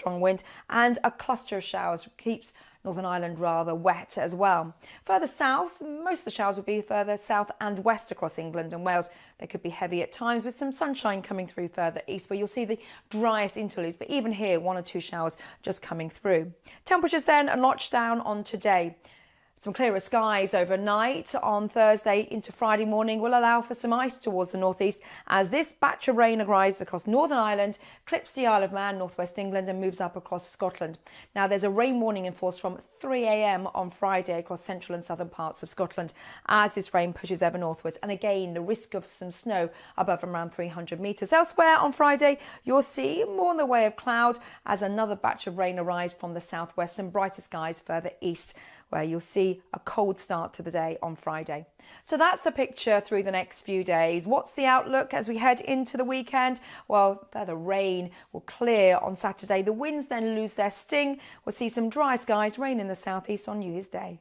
strong wind, and a cluster of showers keeps Northern Ireland rather wet as well. Further south, most of the showers will be further south and west across England and Wales. They could be heavy at times with some sunshine coming through further east where you'll see the driest interludes, but even here 1 or 2 showers just coming through. Temperatures then a notch down on today. Some clearer skies overnight on Thursday into Friday morning will allow for some ice towards the northeast as this batch of rain arrives across Northern Ireland, clips the Isle of Man, northwest England and moves up across Scotland. Now there's a rain warning in force from 3 a.m. on Friday across central and southern parts of Scotland as this rain pushes ever northwards, and again the risk of some snow above around 300 metres. Elsewhere on Friday you'll see more in the way of cloud as another batch of rain arrives from the southwest and brighter skies further east, where you'll see a cold start to the day on Friday. So that's the picture through the next few days. What's the outlook as we head into the weekend? Well, the rain will clear on Saturday. The winds then lose their sting. We'll see some dry skies, rain in the southeast on New Year's Day.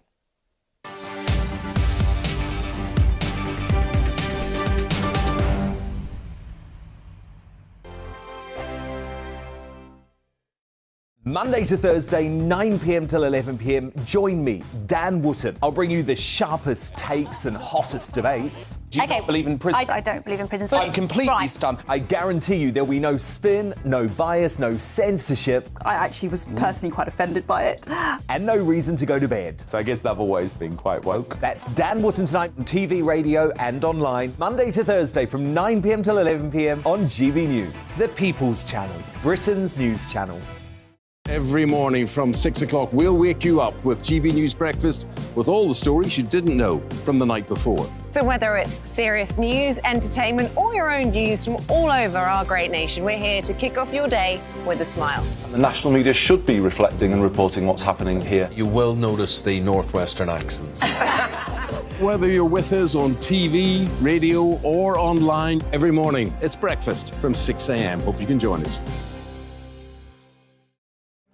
Monday to Thursday, 9 p.m. till 11 p.m. Join me, Dan Wootton. I'll bring you the sharpest takes and hottest debates. Do you not believe in prisons? I don't believe in prisons. I'm completely stunned. I guarantee you there'll be no spin, no bias, no censorship. I actually was personally quite offended by it. And no reason to go to bed. So I guess they've always been quite woke. That's Dan Wootton tonight on TV, radio and online. Monday to Thursday from 9 p.m. till 11 p.m. on GBNews. The People's Channel, Britain's news channel. Every morning from 6 o'clock, we'll wake you up with GB News Breakfast with all the stories you didn't know from the night before. So whether it's serious news, entertainment or your own views from all over our great nation, we're here to kick off your day with a smile. The national media should be reflecting and reporting what's happening here. You will notice the northwestern accents. Whether you're with us on TV, radio or online, every morning it's breakfast from 6 a.m. Hope you can join us.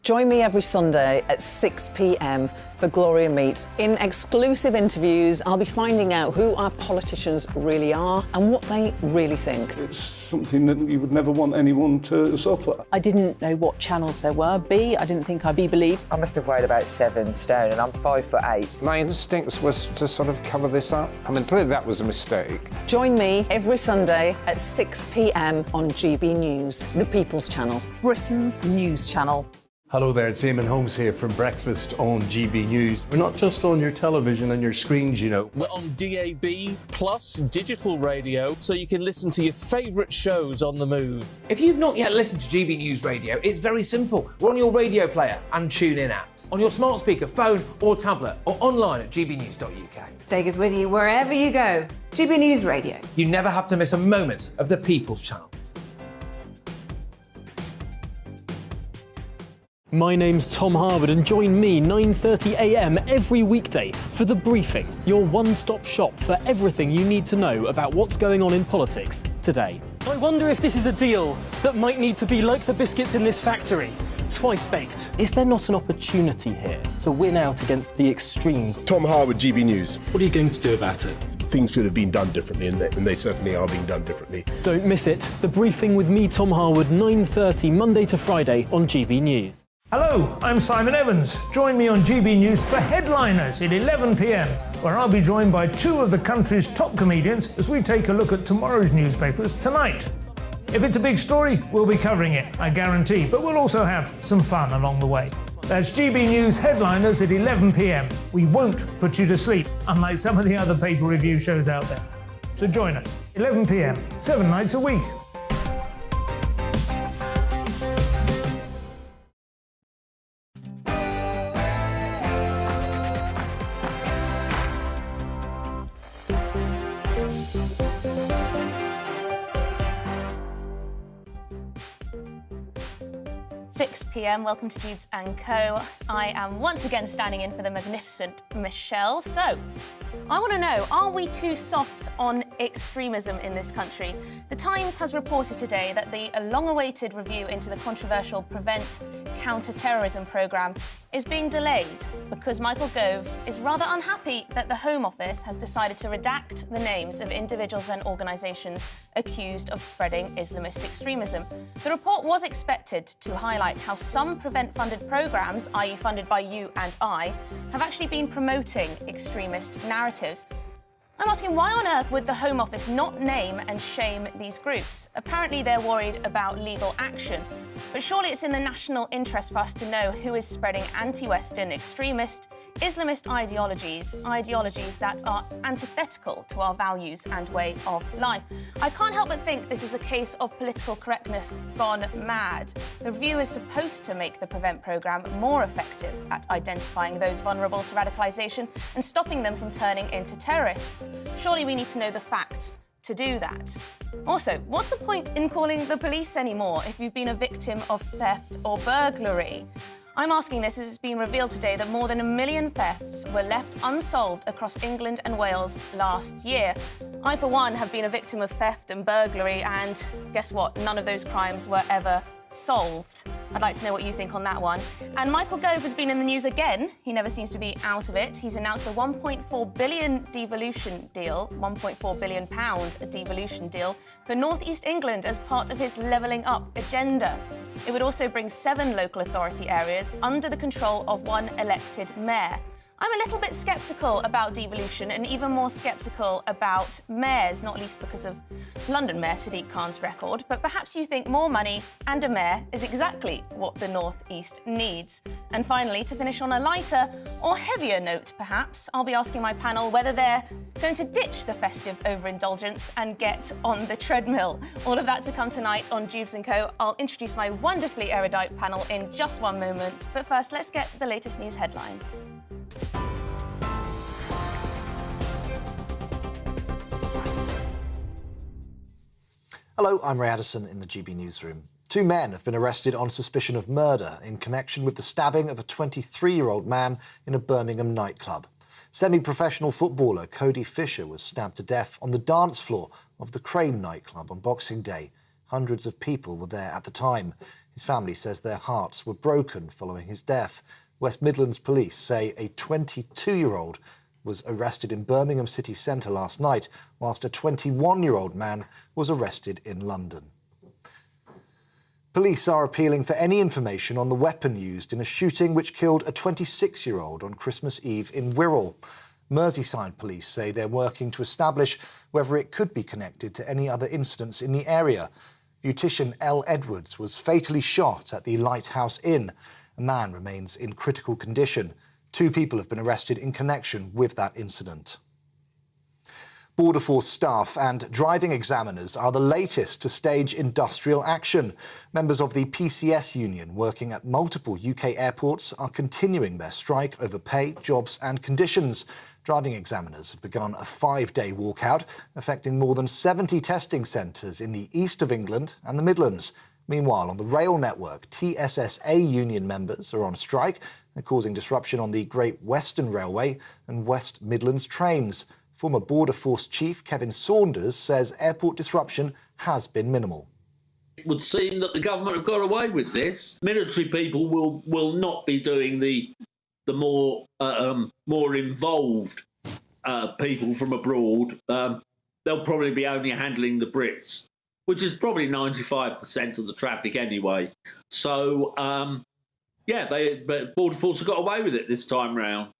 Join me every Sunday at 6 p.m. for Gloria Meets. In exclusive interviews, I'll be finding out who our politicians really are and what they really think. It's something that you would never want anyone to suffer. I didn't know what channels there were. I didn't think I'd be believed. I must have weighed about 7 stone and I'm 5'8". My instinct was to sort of cover this up. I mean, clearly that was a mistake. Join me every Sunday at 6 p.m. on GB News, the People's Channel, Britain's news channel. Hello there, it's Eamon Holmes here from Breakfast on GB News. We're not just on your television and your screens, you know. We're on DAB plus digital radio, so you can listen to your favourite shows on the move. If you've not yet listened to GB News Radio, it's very simple. We're on your radio player and TuneIn apps, on your smart speaker, phone or tablet, or online at gbnews.uk. Take us with you wherever you go. GB News Radio. You never have to miss a moment of the People's Channel. My name's Tom Harwood and join me 9:30 a.m. every weekday for The Briefing, your one-stop shop for everything you need to know about what's going on in politics today. I wonder if this is a deal that might need to be like the biscuits in this factory, twice baked. Is there not an opportunity here to win out against the extremes? Tom Harwood, GB News. What are you going to do about it? Things should have been done differently, and they certainly are being done differently. Don't miss it. The Briefing with me, Tom Harwood, 9:30 Monday to Friday on GB News. Hello, I'm Simon Evans. Join me on GB News for Headliners at 11 p.m, where I'll be joined by 2 of the country's top comedians as we take a look at tomorrow's newspapers tonight. If it's a big story, we'll be covering it, I guarantee, but we'll also have some fun along the way. That's GB News Headliners at 11 p.m. We won't put you to sleep, unlike some of the other paper review shows out there. So join us, 11 p.m, 7 nights a week. PM. Welcome to Dewbs and Co. I am once again standing in for the magnificent Michelle. So, I want to know, are we too soft on extremism in this country? The Times has reported today that the long-awaited review into the controversial Prevent Counter-Terrorism programme is being delayed because Michael Gove is rather unhappy that the Home Office has decided to redact the names of individuals and organisations accused of spreading Islamist extremism. The report was expected to highlight how some Prevent-funded programmes, i.e. funded by you and I, have actually been promoting extremist narratives. I'm asking, why on earth would the Home Office not name and shame these groups? Apparently they're worried about legal action. But surely it's in the national interest for us to know who is spreading anti-Western, extremist, Islamist ideologies that are antithetical to our values and way of life. I can't help but think this is a case of political correctness gone mad. The review is supposed to make the Prevent programme more effective at identifying those vulnerable to radicalisation and stopping them from turning into terrorists. Surely we need to know the facts to do that. Also, what's the point in calling the police anymore if you've been a victim of theft or burglary? I'm asking this as it's been revealed today that more than 1 million thefts were left unsolved across England and Wales last year. I, for one, have been a victim of theft and burglary, and guess what? None of those crimes were ever solved. I'd like to know what you think on that one. And Michael Gove has been in the news again. He never seems to be out of it. He's announced a £1.4 billion devolution deal, £1.4 billion devolution deal for North East England as part of his levelling up agenda. It would also bring 7 local authority areas under the control of one elected mayor. I'm a little bit sceptical about devolution and even more sceptical about mayors, not least because of London Mayor Sadiq Khan's record, but perhaps you think more money and a mayor is exactly what the North East needs. And finally, to finish on a lighter or heavier note perhaps, I'll be asking my panel whether they're going to ditch the festive overindulgence and get on the treadmill. All of that to come tonight on Dewbs & Co. I'll introduce my wonderfully erudite panel in just one moment, but first let's get the latest news headlines. Hello, I'm Ray Addison in the GB newsroom. 2 men have been arrested on suspicion of murder in connection with the stabbing of a 23-year-old man in a Birmingham nightclub. Semi-professional footballer Cody Fisher was stabbed to death on the dance floor of the Crane nightclub on Boxing Day. Hundreds of people were there at the time. His family says their hearts were broken following his death. West Midlands police say a 22-year-old was arrested in Birmingham city centre last night, whilst a 21-year-old man was arrested in London. Police are appealing for any information on the weapon used in a shooting which killed a 26-year-old on Christmas Eve in Wirral. Merseyside police say they're working to establish whether it could be connected to any other incidents in the area. Beautician Elle Edwards was fatally shot at the Lighthouse Inn. A man remains in critical condition. 2 people have been arrested in connection with that incident. Border Force staff and driving examiners are the latest to stage industrial action. Members of the PCS union working at multiple UK airports are continuing their strike over pay, jobs and conditions. Driving examiners have begun a 5-day walkout, affecting more than 70 testing centres in the east of England and the Midlands. Meanwhile, on the rail network, TSSA union members are on strike. They're causing disruption on the Great Western Railway and West Midlands trains. Former Border Force Chief Kevin Saunders says airport disruption has been minimal. It would seem that the government have got away with this. Military people will not be doing the more involved people from abroad. They'll probably be only handling the Brits, which is probably 95% of the traffic anyway. So, Border Force have got away with it this time round.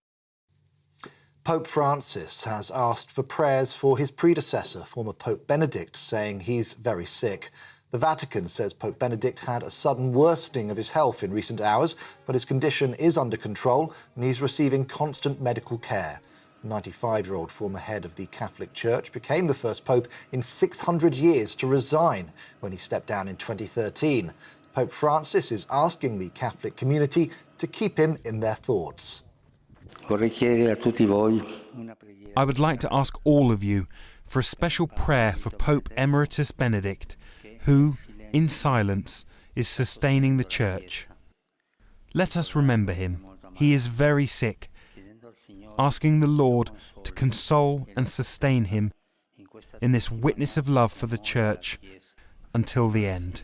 Pope Francis has asked for prayers for his predecessor, former Pope Benedict, saying he's very sick. The Vatican says Pope Benedict had a sudden worsening of his health in recent hours, but his condition is under control and he's receiving constant medical care. The 95-year-old former head of the Catholic Church became the first pope in 600 years to resign when he stepped down in 2013. Pope Francis is asking the Catholic community to keep him in their thoughts. I would like to ask all of you for a special prayer for Pope Emeritus Benedict, who, in silence, is sustaining the Church. Let us remember him. He is very sick, asking the Lord to console and sustain him in this witness of love for the Church until the end.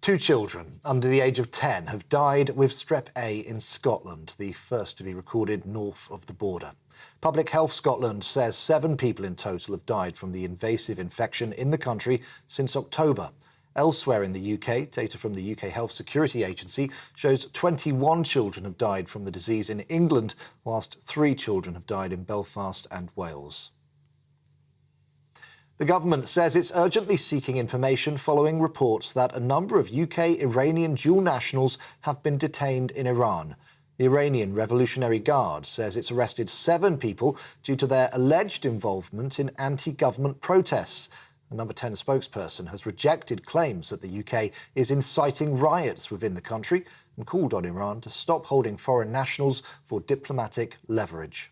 2 children under the age of 10 have died with Strep A in Scotland, the first to be recorded north of the border. Public Health Scotland says 7 people in total have died from the invasive infection in the country since October. Elsewhere in the UK, data from the UK Health Security Agency shows 21 children have died from the disease in England, whilst 3 children have died in Belfast and Wales. The government says it's urgently seeking information following reports that a number of UK-Iranian dual nationals have been detained in Iran. The Iranian Revolutionary Guard says it's arrested 7 people due to their alleged involvement in anti-government protests. A Number 10 spokesperson has rejected claims that the UK is inciting riots within the country and called on Iran to stop holding foreign nationals for diplomatic leverage.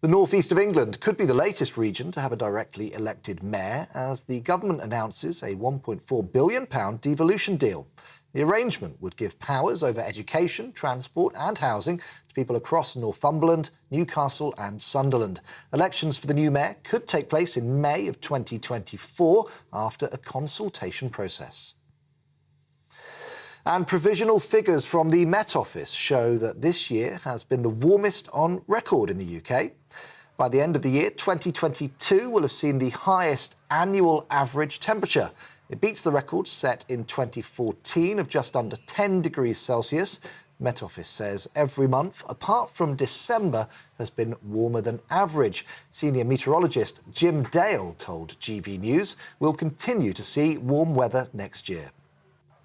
The northeast of England could be the latest region to have a directly elected mayor as the government announces a £1.4 billion devolution deal. The arrangement would give powers over education, transport and housing to people across Northumberland, Newcastle and Sunderland. Elections for the new mayor could take place in May of 2024 after a consultation process. And provisional figures from the Met Office show that this year has been the warmest on record in the UK. By the end of the year, 2022 will have seen the highest annual average temperature. It beats the record set in 2014 of just under 10 degrees Celsius. Met Office says every month, apart from December, has been warmer than average. Senior meteorologist Jim Dale told GB News we'll continue to see warm weather next year.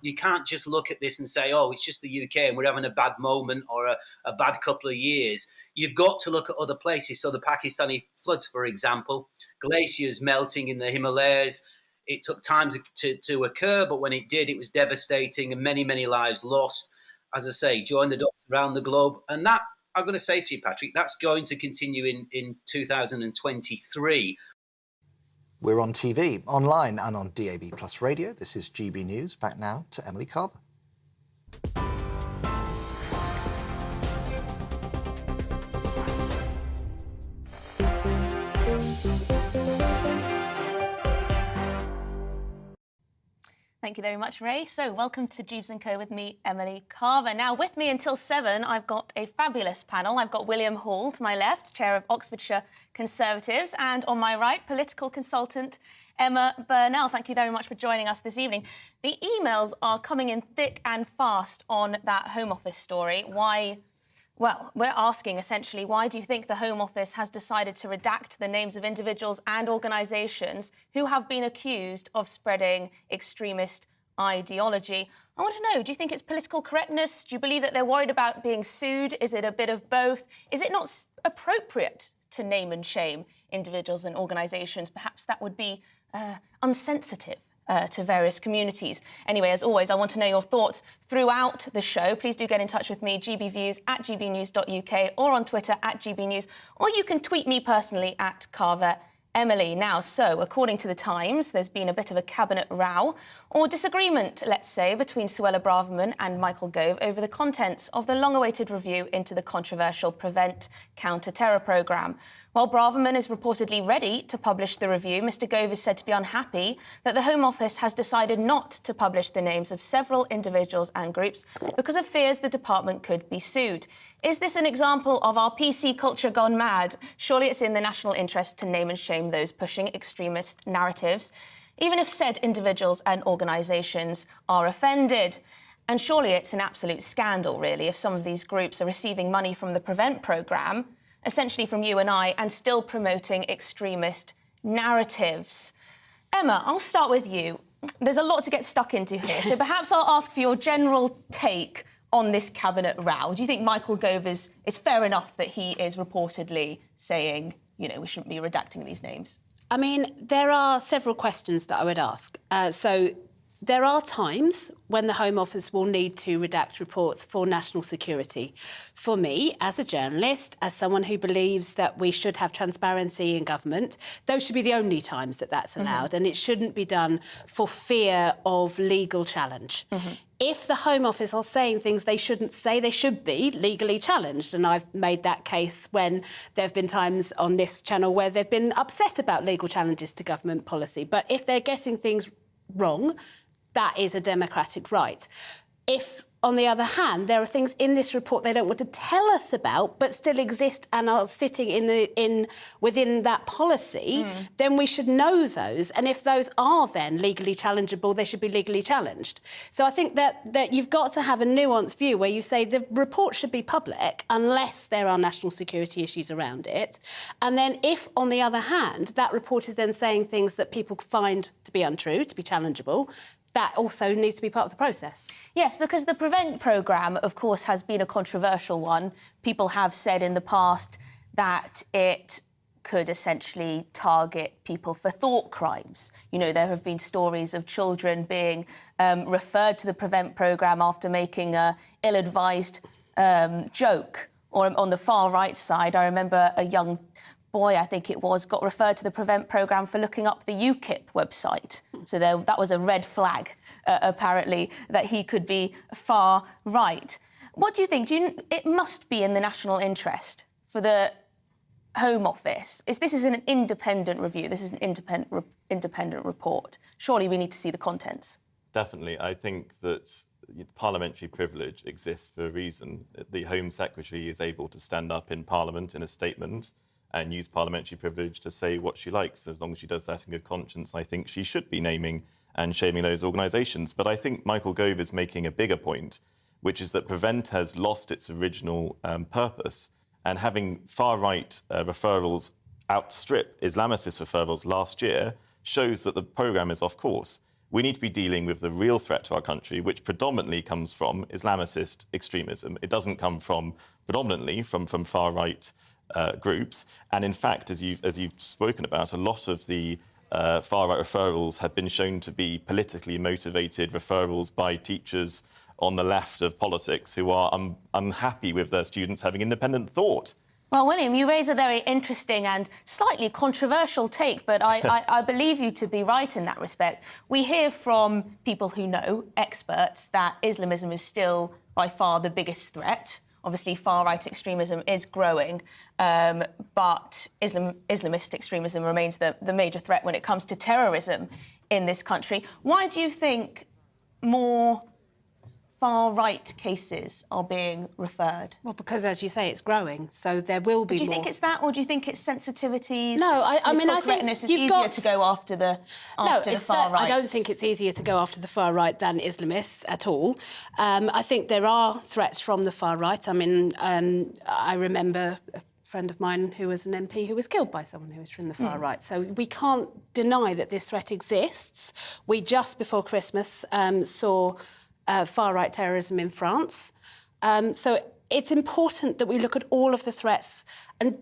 You can't just look at this and say, oh, it's just the UK and we're having a bad moment or a bad couple of years. You've got to look at other places. So the Pakistani floods, for example, glaciers melting in the Himalayas. It took time to occur, but when it did, it was devastating and many, many lives lost. As I say, join the dots around the globe. And that, I'm going to say to you, Patrick, that's going to continue in 2023. We're on TV, online and on DAB+ radio. This is GB News. Back now to Emily Carver. Thank you very much, Ray. So welcome to Dewbs & Co with me, Emily Carver. Now, with me until 7, I've got a fabulous panel. I've got William Hall to my left, Chair of Oxfordshire Conservatives, and on my right, political consultant Emma Burnell. Thank you very much for joining us this evening. The emails are coming in thick and fast on that Home Office story. Why? Well, we're asking, essentially, why do you think the Home Office has decided to redact the names of individuals and organisations who have been accused of spreading extremist ideology? I want to know, do you think it's political correctness? Do you believe that they're worried about being sued? Is it a bit of both? Is it not appropriate to name and shame individuals and organisations? Perhaps that would be unsensitive to various communities. Anyway, as always, I want to know your thoughts throughout the show. Please do get in touch with me, gbviews at gbnews.uk or on Twitter at gbnews, or you can tweet me personally at Carver Emily. Now, so, according to The Times, there's been a bit of a cabinet row, or disagreement, let's say, between Suella Braverman and Michael Gove over the contents of the long-awaited review into the controversial Prevent counter-terror programme. While Braverman is reportedly ready to publish the review, Mr Gove is said to be unhappy that the Home Office has decided not to publish the names of several individuals and groups because of fears the department could be sued. Is this an example of our PC culture gone mad? Surely it's in the national interest to name and shame those pushing extremist narratives, even if said individuals and organisations are offended. And surely it's an absolute scandal, really, if some of these groups are receiving money from the Prevent programme, essentially from you and I, and still promoting extremist narratives. Emma, I'll start with you. There's a lot to get stuck into here, so perhaps I'll ask for your general take on this cabinet row. Do you think Michael Gove is fair enough that he is reportedly saying, you know, we shouldn't be redacting these names? I mean, there are several questions that I would ask. So there are times when the Home Office will need to redact reports for national security. For me, as a journalist, as someone who believes that we should have transparency in government, those should be the only times that that's allowed, and it shouldn't be done for fear of legal challenge. If the Home Office are saying things they shouldn't say, they should be legally challenged. And I've made that case when there have been times on this channel where they've been upset about legal challenges to government policy. But if they're getting things wrong, that is a democratic right. If, on the other hand, there are things in this report they don't want to tell us about but still exist and are sitting within that policy, then we should know those. And if those are then legally challengeable, they should be legally challenged. So I think that you've got to have a nuanced view where you say the report should be public unless there are national security issues around it. And then if, on the other hand, that report is then saying things that people find to be untrue, to be challengeable, that also needs to be part of the process. Yes, because the Prevent programme, of course, has been a controversial one. People have said in the past that it could essentially target people for thought crimes. You know, there have been stories of children being referred to the Prevent programme after making a ill-advised joke. Or on the far right side, I remember a young boy, I think it was, got referred to the Prevent programme for looking up the UKIP website. So that was a red flag, apparently, that he could be far right. What do you think? It must be in the national interest for the Home Office. This is an independent review. This is an independent report. Surely we need to see the contents. Definitely. I think that parliamentary privilege exists for a reason. The Home Secretary is able to stand up in Parliament in a statement and use parliamentary privilege to say what she likes. As long as she does that in good conscience, I think she should be naming and shaming those organisations. But I think Michael Gove is making a bigger point, which is that Prevent has lost its original purpose, and having far-right referrals outstrip Islamicist referrals last year shows that the programme is off course. We need to be dealing with the real threat to our country, which predominantly comes from Islamicist extremism. It doesn't come predominantly from far-right groups. And in fact, as you've spoken about, a lot of the far-right referrals have been shown to be politically motivated referrals by teachers on the left of politics who are unhappy with their students having independent thought. Well, William, you raise a very interesting and slightly controversial take, but I believe you to be right in that respect. We hear from people who know, experts, that Islamism is still by far the biggest threat. Obviously, far-right extremism is growing, but Islamist extremism remains the major threat when it comes to terrorism in this country. Why do you think more far-right cases are being referred? Well, because, as you say, it's growing, so there will be more. Do you think it's that, or do you think it's sensitivities? No, I mean, I think it's easier to go after the far-right. I don't think it's easier to go after the far-right than Islamists at all. I think there are threats from the far-right. I mean, I remember a friend of mine who was an MP who was killed by someone who was from the far-right. So we can't deny that this threat exists. We just before Christmas saw far-right terrorism in France. So it's important that we look at all of the threats and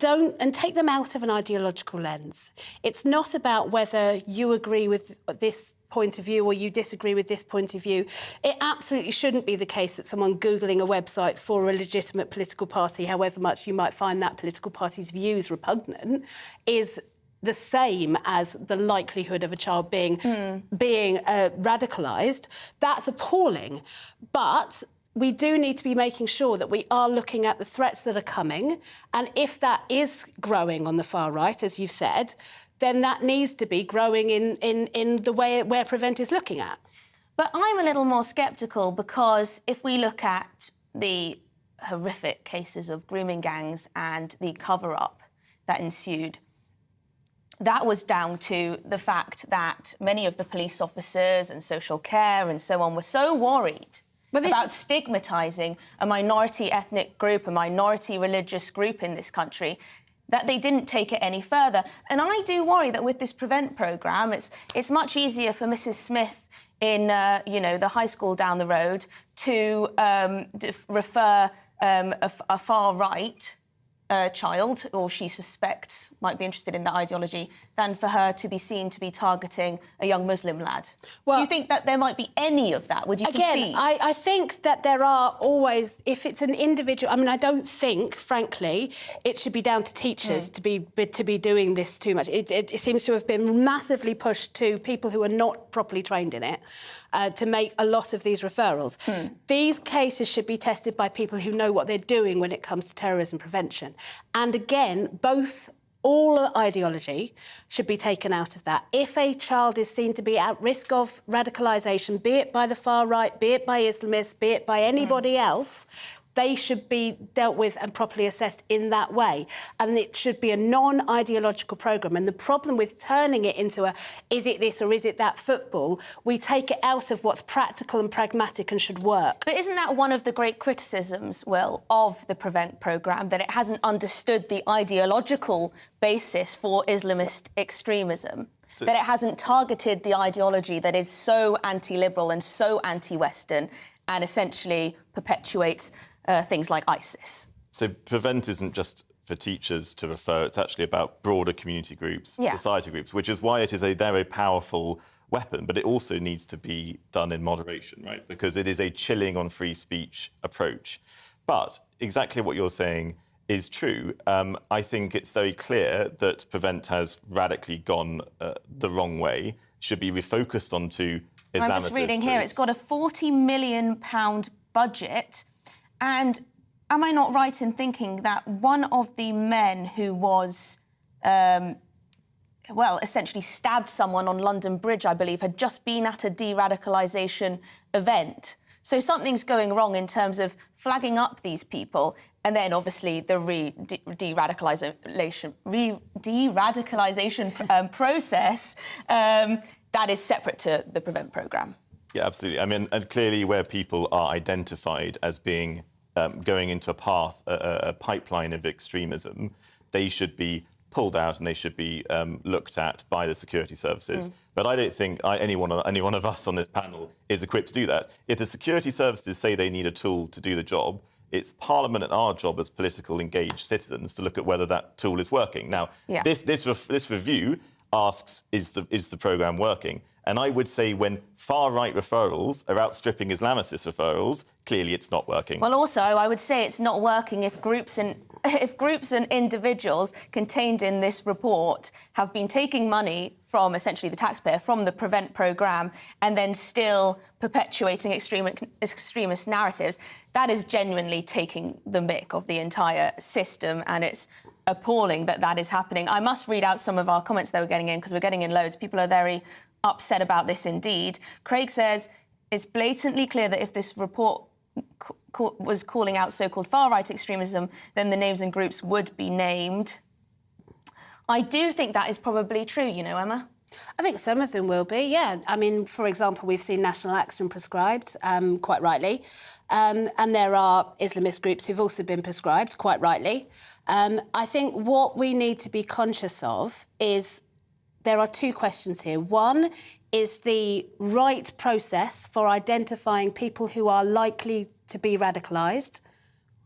take them out of an ideological lens. It's not about whether you agree with this point of view or you disagree with this point of view. It absolutely shouldn't be the case that someone Googling a website for a legitimate political party, however much you might find that political party's views repugnant, is the same as the likelihood of a child being radicalised. That's appalling. But we do need to be making sure that we are looking at the threats that are coming. And if that is growing on the far right, as you've said, then that needs to be growing in the way where Prevent is looking at. But I'm a little more sceptical because if we look at the horrific cases of grooming gangs and the cover-up that ensued, that was down to the fact that many of the police officers and social care and so on were so worried about stigmatising a minority ethnic group, a minority religious group in this country, that they didn't take it any further. And I do worry that with this Prevent programme, it's much easier for Mrs Smith in the high school down the road to refer a far-right child, or she suspects might be interested in that ideology, than for her to be seen to be targeting a young Muslim lad. Well, do you think that there might be any of that? Would you concede? I think that there are always, if it's an individual, I mean, I don't think, frankly, it should be down to teachers to be doing this too much. It seems to have been massively pushed to people who are not properly trained in it to make a lot of these referrals. These cases should be tested by people who know what they're doing when it comes to terrorism prevention. And again, both all ideology should be taken out of that. If a child is seen to be at risk of radicalisation, be it by the far right, be it by Islamists, be it by anybody else, they should be dealt with and properly assessed in that way. And it should be a non-ideological programme. And the problem with turning it into a, is it this or is it that football, we take it out of what's practical and pragmatic and should work. But isn't that one of the great criticisms, Will, of the Prevent programme, that it hasn't understood the ideological basis for Islamist extremism? That it hasn't targeted the ideology that is so anti-liberal and so anti-Western and essentially perpetuates things like ISIS. So Prevent isn't just for teachers to refer, it's actually about broader community groups, society groups, which is why it is a very powerful weapon, but it also needs to be done in moderation, right? Because it is a chilling on free speech approach. But exactly what you're saying is true. I think it's very clear that Prevent has radically gone the wrong way, should be refocused onto Islamicist I'm just reading here, it's got a £40 million budget. And am I not right in thinking that one of the men who was, essentially stabbed someone on London Bridge, I believe, had just been at a de-radicalisation event? So something's going wrong in terms of flagging up these people, and then obviously the de-radicalisation process that is separate to the Prevent programme. Yeah, absolutely. I mean, and clearly where people are identified as being going into a path, a pipeline of extremism, they should be pulled out and they should be looked at by the security services. But I don't think any one of us on this panel is equipped to do that. If the security services say they need a tool to do the job, it's Parliament and our job as political engaged citizens to look at whether that tool is working. Now, this review asks, is the programme working? And I would say when far-right referrals are outstripping Islamicist referrals, clearly it's not working. Well, also, I would say it's not working if groups and individuals contained in this report have been taking money from, essentially, the taxpayer, from the Prevent programme, and then still perpetuating extremist narratives. That is genuinely taking the mick of the entire system, and it's appalling that that is happening. I must read out some of our comments that we're getting in, because we're getting in loads. People are very upset about this indeed. Craig says, it's blatantly clear that if this report was calling out so-called far-right extremism, then the names and groups would be named. I do think that is probably true, you know, Emma. I think some of them will be, yeah. I mean, for example, we've seen National Action prescribed, quite rightly, and there are Islamist groups who've also been prescribed, quite rightly. I think what we need to be conscious of is there are two questions here. One is the right process for identifying people who are likely to be radicalised,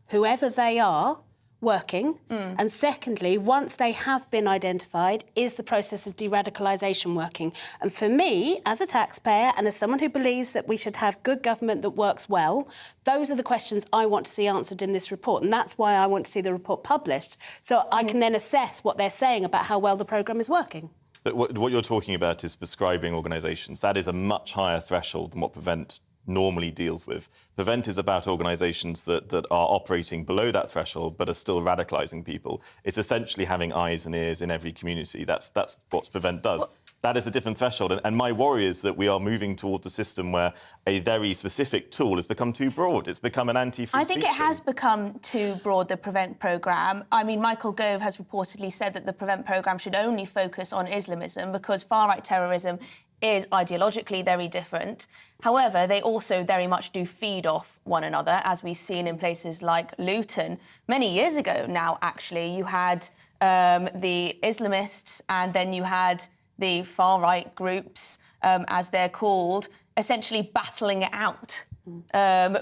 whoever they are, working. And secondly, once they have been identified, is the process of de-radicalisation working? And for me, as a taxpayer and as someone who believes that we should have good government that works well, those are the questions I want to see answered in this report. And that's why I want to see the report published, so I can then assess what they're saying about how well the programme is working. But what you're talking about is prescribing organisations. That is a much higher threshold than what Prevent normally deals with. Prevent is about organisations that are operating below that threshold but are still radicalising people. It's essentially having eyes and ears in every community. That's what Prevent does. That is a different threshold. And my worry is that we are moving towards a system where a very specific tool has become too broad. It's become an anti-free speech. I think it has become too broad, the Prevent programme. I mean, Michael Gove has reportedly said that the Prevent programme should only focus on Islamism because far-right terrorism is ideologically very different. However, they also very much do feed off one another, as we've seen in places like Luton. Many years ago now, actually, you had the Islamists and then you had the far-right groups, as they're called, essentially battling it out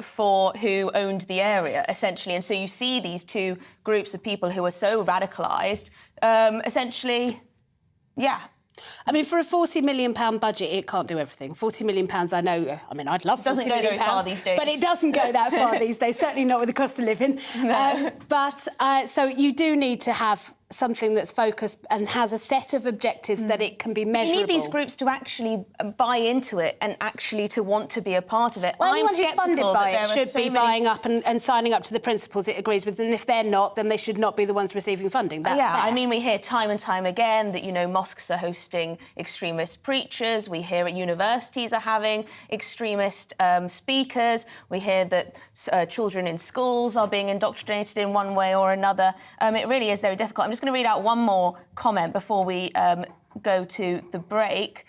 for who owned the area, essentially. And so you see these two groups of people who are so radicalised, essentially, yeah. I mean, for a £40 million budget, it can't do everything. £40 million, I know, I mean, I'd love £40 million. Doesn't go very far these days. But it doesn't go that far these days, certainly not with the cost of living. No. So you do need to have something that's focused and has a set of objectives that it can be measurable. You need these groups to actually buy into it and actually to want to be a part of it. Well, I'm anyone who's funded sceptical by that it there are should so be many... buying up and signing up to the principles it agrees with, and if they're not, then they should not be the ones receiving funding. That's yeah, fair. I mean, we hear time and time again that, you know, mosques are hosting extremist preachers. We hear at universities are having extremist speakers. We hear that children in schools are being indoctrinated in one way or another. It really is very difficult. I'm just going to read out one more comment before we go to the break.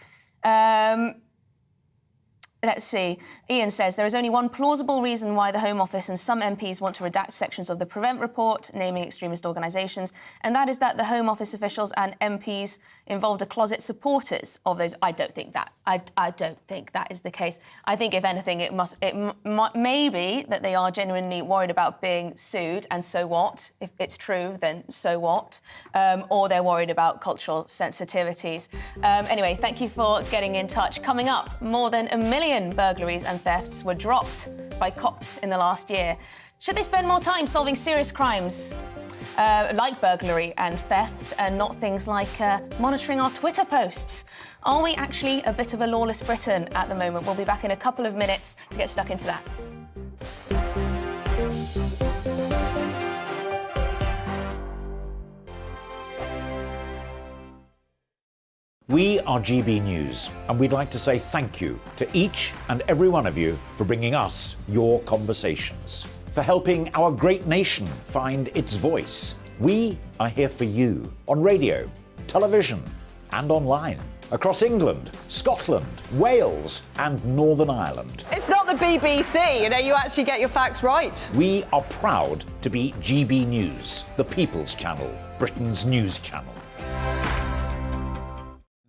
Let's see. Ian says, there is only one plausible reason why the Home Office and some MPs want to redact sections of the Prevent report, naming extremist organisations, and that is that the Home Office officials and MPs involved are closet supporters of those. I don't think that. I don't think that is the case. I think, if anything, it may be that they are genuinely worried about being sued, and so what? If it's true, then so what? Or they're worried about cultural sensitivities. Anyway, thank you for getting in touch. Coming up, more than 1 million burglaries and thefts were dropped by cops in the last year. Should they spend more time solving serious crimes like burglary and theft and not things like monitoring our Twitter posts? Are we actually a bit of a lawless Britain at the moment? We'll be back in a couple of minutes to get stuck into that. We are GB News, and we'd like to say thank you to each and every one of you for bringing us your conversations, for helping our great nation find its voice. We are here for you on radio, television, and online, across England, Scotland, Wales, and Northern Ireland. It's not the BBC, you know, you actually get your facts right. We are proud to be GB News, the People's Channel, Britain's news channel.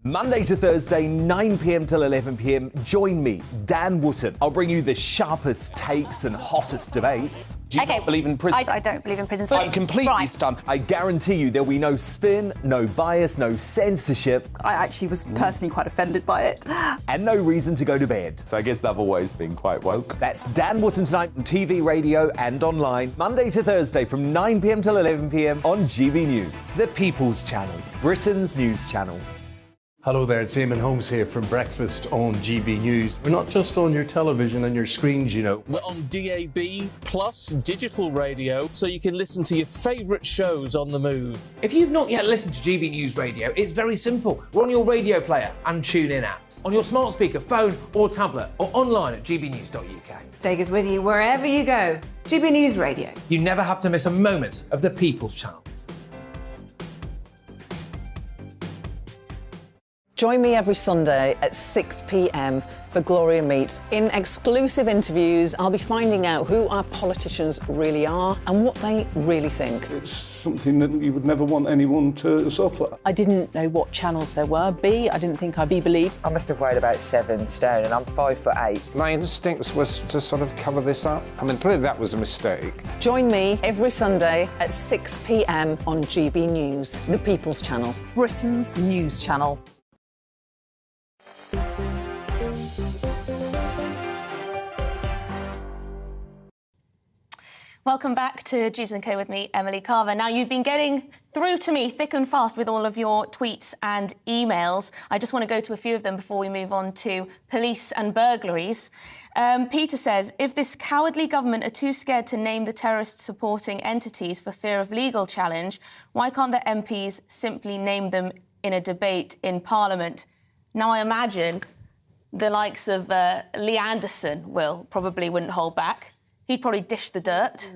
Monday to Thursday, 9 p.m. till 11 p.m. Join me, Dan Wootton. I'll bring you the sharpest takes and hottest debates. Do you not believe in prison? I don't believe in prisons. I'm completely stunned. I guarantee you there'll be no spin, no bias, no censorship. I actually was personally quite offended by it. And no reason to go to bed. So I guess they've always been quite woke. That's Dan Wootton tonight on TV, radio and online. Monday to Thursday from 9 p.m. till 11 p.m. on GB News. The People's Channel, Britain's news channel. Hello there, it's Eamon Holmes here from Breakfast on GB News. We're not just on your television and your screens, you know. We're on DAB plus digital radio, so you can listen to your favourite shows on the move. If you've not yet listened to GB News Radio, it's very simple. We're on your radio player and TuneIn apps, on your smart speaker, phone or tablet, or online at gbnews.uk. Take us with you wherever you go. GB News Radio. You never have to miss a moment of the People's Channel. Join me every Sunday at 6 p.m. for Gloria Meets. In exclusive interviews, I'll be finding out who our politicians really are and what they really think. It's something that you would never want anyone to suffer. I didn't know what channels there were. B, I didn't think I'd be believed. I must have weighed about 7 stone and I'm 5'8". My instincts was to sort of cover this up. I mean, clearly that was a mistake. Join me every Sunday at 6 p.m. on GB News, the People's Channel, Britain's news channel. Welcome back to Dewbs & Co with me, Emily Carver. Now, you've been getting through to me thick and fast with all of your tweets and emails. I just want to go to a few of them before we move on to police and burglaries. Peter says, if this cowardly government are too scared to name the terrorist-supporting entities for fear of legal challenge, why can't the MPs simply name them in a debate in Parliament? Now, I imagine the likes of Lee Anderson probably wouldn't hold back. He'd probably dish the dirt.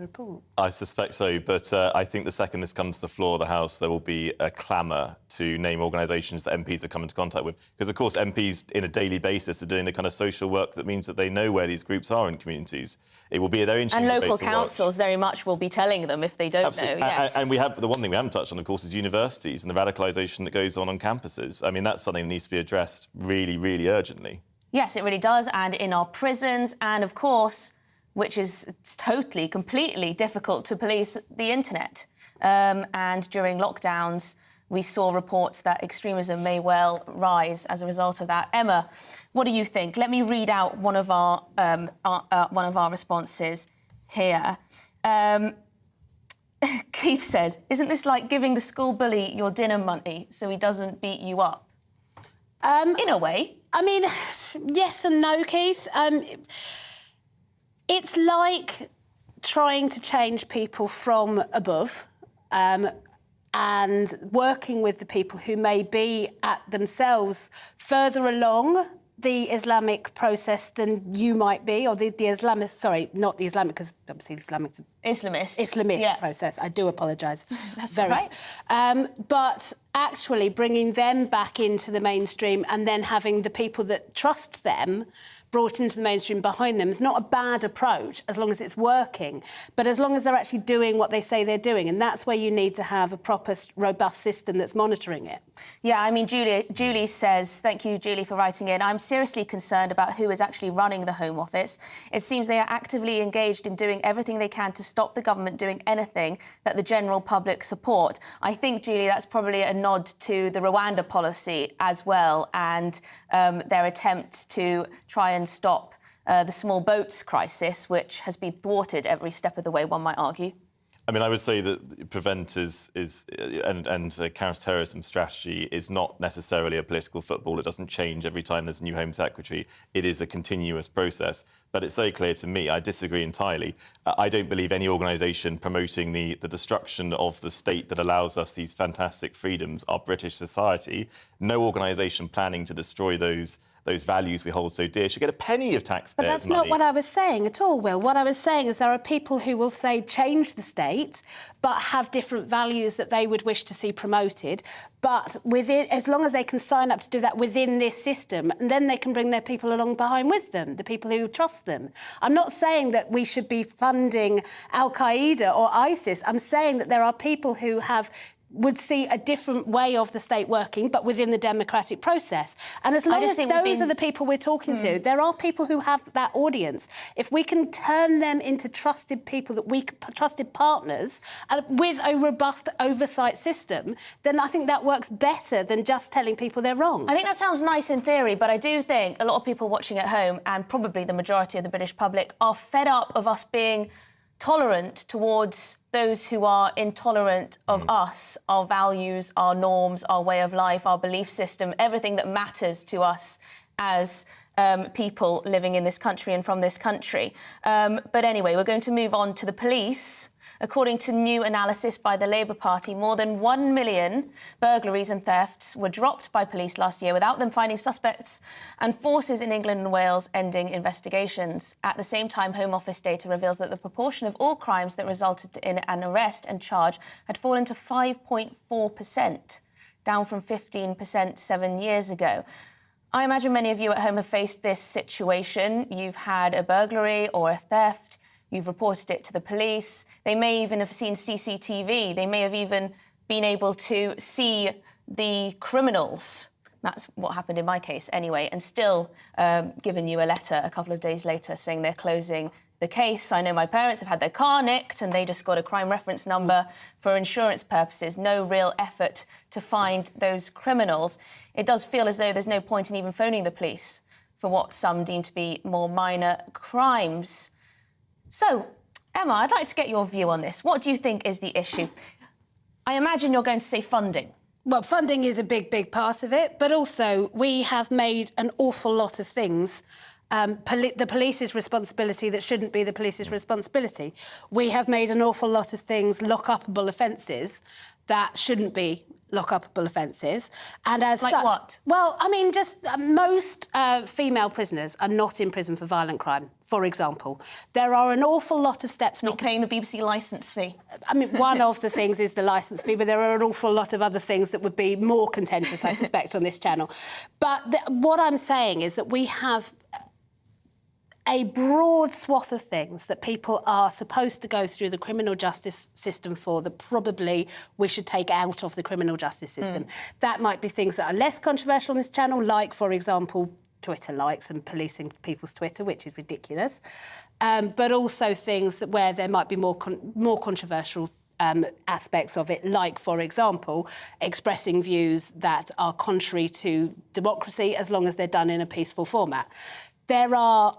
I suspect so, but I think the second this comes to the floor of the House, there will be a clamour to name organisations that MPs are coming into contact with. Because, of course, MPs, in a daily basis, are doing the kind of social work that means that they know where these groups are in communities. It will be a very interesting And debate local to watch. councils very much will be telling them if they don't Absolutely. know, yes. And we have the one thing we haven't touched on, of course, is universities and the radicalisation that goes on campuses. I mean, that's something that needs to be addressed really, really urgently. Yes, it really does, and in our prisons, and, of course, which is totally, completely difficult to police the internet. And during lockdowns, we saw reports that extremism may well rise as a result of that. Emma, what do you think? Let me read out one of our responses here. Keith says, isn't this like giving the school bully your dinner money so he doesn't beat you up? In a way. I mean, yes and no, Keith. It's like trying to change people from above and working with the people who may be at themselves further along the Islamic process than you might be, or the Islamist, sorry, not the Islamic, because obviously Islamist process. I do apologise. That's right. But actually bringing them back into the mainstream and then having the people that trust them brought into the mainstream behind them is not a bad approach as long as it's working, but as long as they're actually doing what they say they're doing. And that's where you need to have a proper, robust system that's monitoring it. Yeah, I mean, Julie says, thank you, Julie, for writing in, I'm seriously concerned about who is actually running the Home Office. It seems they are actively engaged in doing everything they can to stop the government doing anything that the general public support. I think, Julie, that's probably a nod to the Rwanda policy as well, and their attempt to try and stop the small boats crisis, which has been thwarted every step of the way, one might argue. I mean, I would say that prevent and counter-terrorism strategy is not necessarily a political football. It doesn't change every time there's a new Home Secretary. It is a continuous process. But it's very clear to me, I disagree entirely. I don't believe any organisation promoting the destruction of the state that allows us these fantastic freedoms, our British society, no organisation planning to destroy those values we hold so dear should get a penny of taxpayers' money. But that's money. not what I was saying at all, Will. What I was saying is there are people who will say change the state, but have different values that they would wish to see promoted. But within, as long as they can sign up to do that within this system, and then they can bring their people along behind with them, the people who trust them. I'm not saying that we should be funding Al-Qaeda or ISIS. I'm saying that there are people who would see a different way of the state working, but within the democratic process. And as long as those are the people we're talking to, there are people who have that audience. If we can turn them into trusted people, trusted partners, with a robust oversight system, then I think that works better than just telling people they're wrong. I think that sounds nice in theory, but I do think a lot of people watching at home, and probably the majority of the British public, are fed up of us being tolerant towards those who are intolerant of us, our values, our norms, our way of life, our belief system, everything that matters to us as people living in this country and from this country. But anyway, we're going to move on to the police. According to new analysis by the Labour Party, more than 1 million burglaries and thefts were dropped by police last year without them finding suspects, and forces in England and Wales ending investigations. At the same time, Home Office data reveals that the proportion of all crimes that resulted in an arrest and charge had fallen to 5.4%, down from 15% 7 years ago. I imagine many of you at home have faced this situation. You've had a burglary or a theft. You've reported it to the police. They may even have seen CCTV. They may have even been able to see the criminals. That's what happened in my case anyway, and still given you a letter a couple of days later saying they're closing the case. I know my parents have had their car nicked and they just got a crime reference number for insurance purposes. No real effort to find those criminals. It does feel as though there's no point in even phoning the police for what some deem to be more minor crimes. So, Emma, I'd like to get your view on this. What do you think is the issue? I imagine you're going to say funding. Well, funding is a big, big part of it, but also we have made an awful lot of things the police's responsibility that shouldn't be the police's responsibility. We have made an awful lot of things lock-upable offences that shouldn't be lock-upable offences. And as like such, what? Well, I mean, just most female prisoners are not in prison for violent crime, for example. There are an awful lot of steps... Not paying the BBC licence fee. I mean, one of the things is the licence fee, but there are an awful lot of other things that would be more contentious, I suspect, on this channel. But what I'm saying is that we have a broad swath of things that people are supposed to go through the criminal justice system for that probably we should take out of the criminal justice system. That might be things that are less controversial on this channel, like, for example, Twitter likes and policing people's Twitter, which is ridiculous, but also things where there might be more controversial aspects of it, like, for example, expressing views that are contrary to democracy as long as they're done in a peaceful format. There are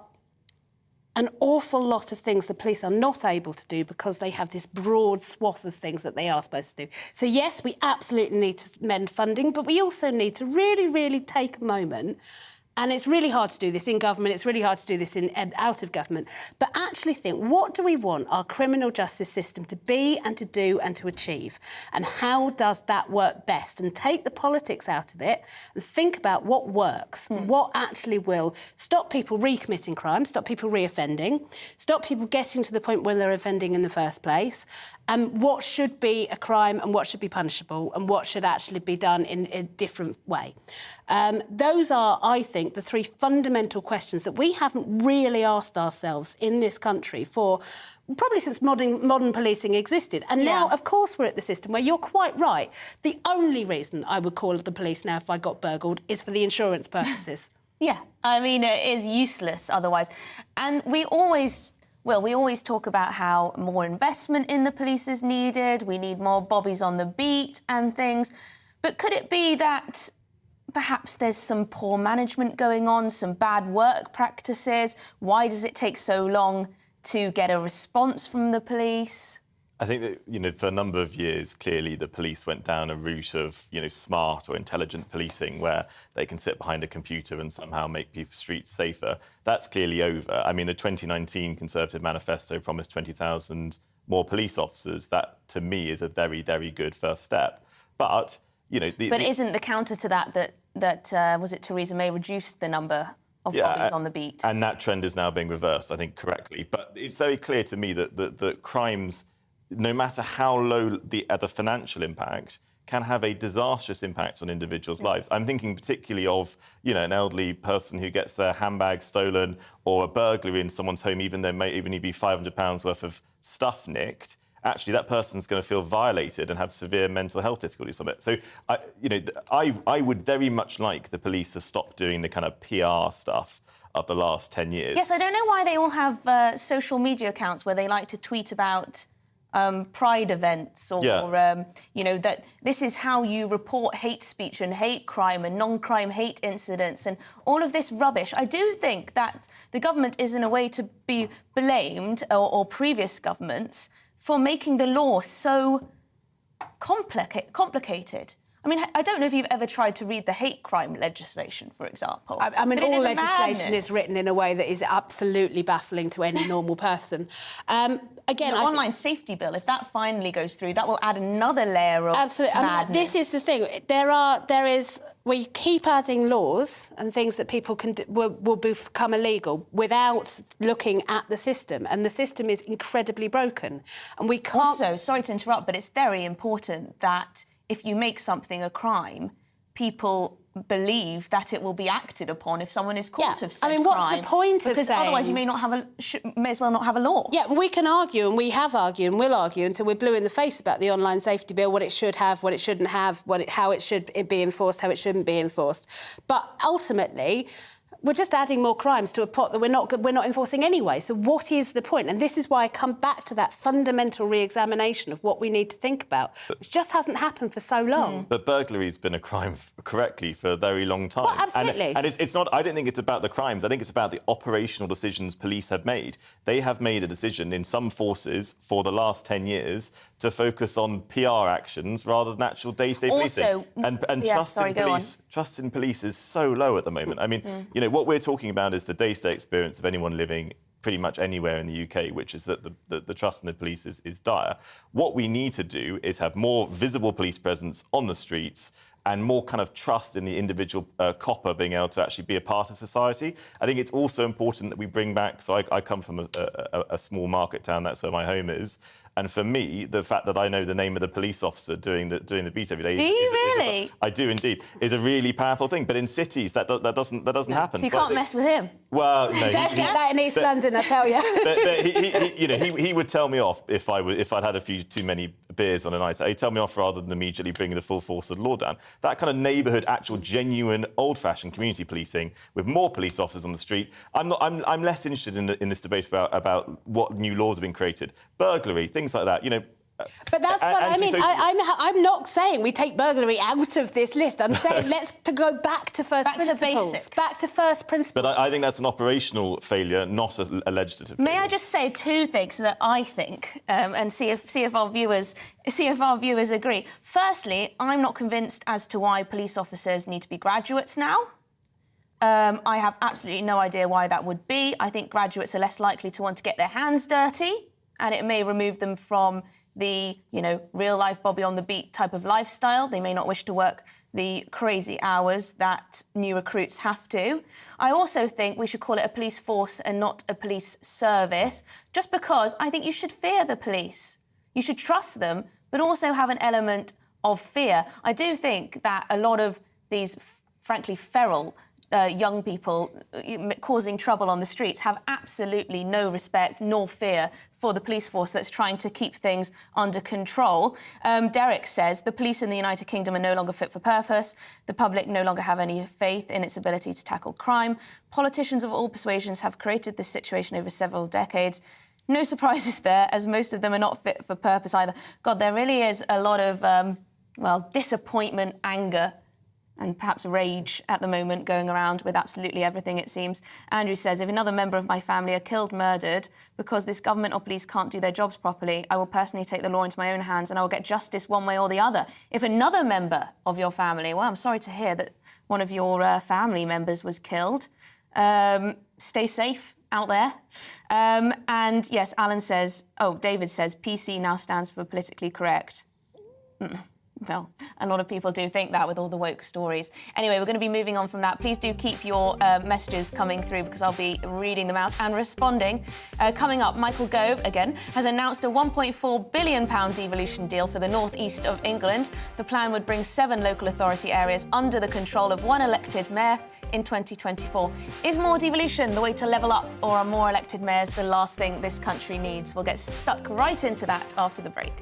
an awful lot of things the police are not able to do because they have this broad swath of things that they are supposed to do. So, yes, we absolutely need to mend funding, but we also need to really, really take a moment. And it's really hard to do this in government, it's really hard to do this out of government, but actually think, what do we want our criminal justice system to be and to do and to achieve? And how does that work best? And take the politics out of it and think about what works, what actually will stop people recommitting crime, stop people reoffending, stop people getting to the point when they're offending in the first place, and what should be a crime and what should be punishable and what should actually be done in a different way. Those are, I think, the three fundamental questions that we haven't really asked ourselves in this country for probably since modern policing existed. And now, of course, we're at the system where you're quite right. The only reason I would call the police now if I got burgled is for the insurance purposes. Yeah, I mean, it is useless otherwise. And we always talk about how more investment in the police is needed, we need more bobbies on the beat and things. But could it be that perhaps there's some poor management going on, some bad work practices? Why does it take so long to get a response from the police? I think that, for a number of years, clearly the police went down a route of, smart or intelligent policing where they can sit behind a computer and somehow make people's streets safer. That's clearly over. I mean, the 2019 Conservative manifesto promised 20,000 more police officers. That, to me, is a very, very good first step. But, isn't the counter to that was it Theresa May reduced the number of bodies on the beat? And that trend is now being reversed, I think, correctly. But it's very clear to me that crimes, no matter how low the financial impact, can have a disastrous impact on individuals' lives. I'm thinking particularly of, an elderly person who gets their handbag stolen or a burglary in someone's home, even though there may even be £500 worth of stuff nicked. Actually, that person's going to feel violated and have severe mental health difficulties from it. So, I would very much like the police to stop doing the kind of PR stuff of the last 10 years. Yes, I don't know why they all have social media accounts where they like to tweet about pride events or that this is how you report hate speech and hate crime and non-crime hate incidents and all of this rubbish. I do think that the government is in a way to be blamed, or previous governments, for making the law so complicated. I mean, I don't know if you've ever tried to read the hate crime legislation, for example. I mean, all legislation is written in a way that is absolutely baffling to any normal person. Again, the online safety bill, if that finally goes through, that will add another layer of absolutely. madness. I mean, this is the thing. We keep adding laws and things that people will become illegal without looking at the system, and the system is incredibly broken. And we can't. Also, sorry to interrupt, but it's very important that if you make something a crime, people believe that it will be acted upon if someone is caught of said crime. I mean, what's the point of saying... Because otherwise you may as well not have a law. Yeah, we can argue, and we have argued, and will argue until we're blue in the face about the online safety bill, what it should have, what it shouldn't have, how it should be enforced, how it shouldn't be enforced. But ultimately, we're just adding more crimes to a pot that we're not enforcing anyway. So what is the point? And this is why I come back to that fundamental re-examination of what we need to think about, which just hasn't happened for so long. But burglary's been a crime correctly for a very long time. Well, absolutely. And it's not. I don't think it's about the crimes. I think it's about the operational decisions police have made. They have made a decision in some forces for the last 10 years to focus on PR actions rather than actual day-to-day policing. And trust in police is so low at the moment. I mean, what we're talking about is the day-to-day experience of anyone living pretty much anywhere in the UK, which is that the trust in the police is dire. What we need to do is have more visible police presence on the streets and more kind of trust in the individual copper being able to actually be a part of society. I think it's also important that we bring back... So I come from a small market town, that's where my home is. And for me, the fact that I know the name of the police officer doing the beat every day... Do you really? I do indeed. Is a really powerful thing. But in cities, that doesn't happen. So you can't mess with him? Well, no. Don't get that in East London, I tell you. But he would tell me off if I'd had a few too many beers on a night. He'd tell me off rather than immediately bringing the full force of the law down. That kind of neighbourhood, actual, genuine, old-fashioned community policing with more police officers on the street. I'm less interested in this debate about what new laws have been created. Burglary, things like that. But that's what I mean. I'm not saying we take burglary out of this list. I'm saying let's go back to first principles. Basics. Back to first principles. But I think that's an operational failure, not a legislative failure. May I just say two things that I think, and see if our viewers agree. Firstly, I'm not convinced as to why police officers need to be graduates now. I have absolutely no idea why that would be. I think graduates are less likely to want to get their hands dirty, and it may remove them from the, real-life Bobby on the beat type of lifestyle. They may not wish to work the crazy hours that new recruits have to. I also think we should call it a police force and not a police service, just because I think you should fear the police. You should trust them, but also have an element of fear. I do think that a lot of these, frankly, feral young people causing trouble on the streets have absolutely no respect nor fear for the police force that's trying to keep things under control. Derek says the police in the United Kingdom are no longer fit for purpose. The public no longer have any faith in its ability to tackle crime. Politicians of all persuasions have created this situation over several decades. No surprises there, as most of them are not fit for purpose either. God, there really is a lot of, disappointment, anger, and perhaps rage at the moment going around with absolutely everything, it seems. Andrew says, if another member of my family are killed, murdered, because this government or police can't do their jobs properly, I will personally take the law into my own hands and I will get justice one way or the other. If another member of your family, well, I'm sorry to hear that one of your family members was killed. Stay safe out there. And yes, David says, PC now stands for politically correct. Well, a lot of people do think that with all the woke stories. Anyway, we're going to be moving on from that. Please do keep your messages coming through because I'll be reading them out and responding. Coming up, Michael Gove, again, has announced a £1.4 billion devolution deal for the northeast of England. The plan would bring 7 local authority areas under the control of one elected mayor in 2024. Is more devolution the way to level up, or are more elected mayors the last thing this country needs? We'll get stuck right into that after the break.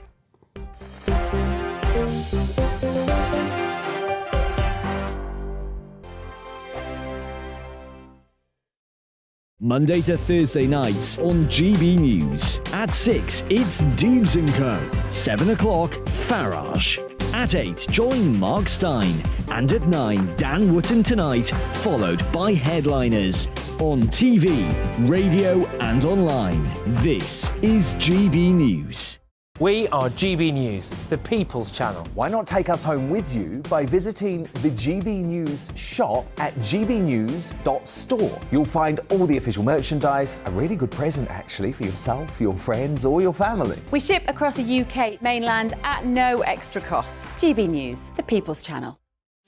Monday to Thursday nights on GB News. At 6, it's Dewbs & Co. 7 o'clock, Farage. At 8, join Mark Stein. And at 9, Dan Wootton Tonight, followed by Headliners. On TV, radio and online. This is GB News. We are GB News, the People's Channel. Why not take us home with you by visiting the GB News shop at gbnews.store. You'll find all the official merchandise, a really good present actually for yourself, your friends or your family. We ship across the UK mainland at no extra cost. GB News, the People's Channel.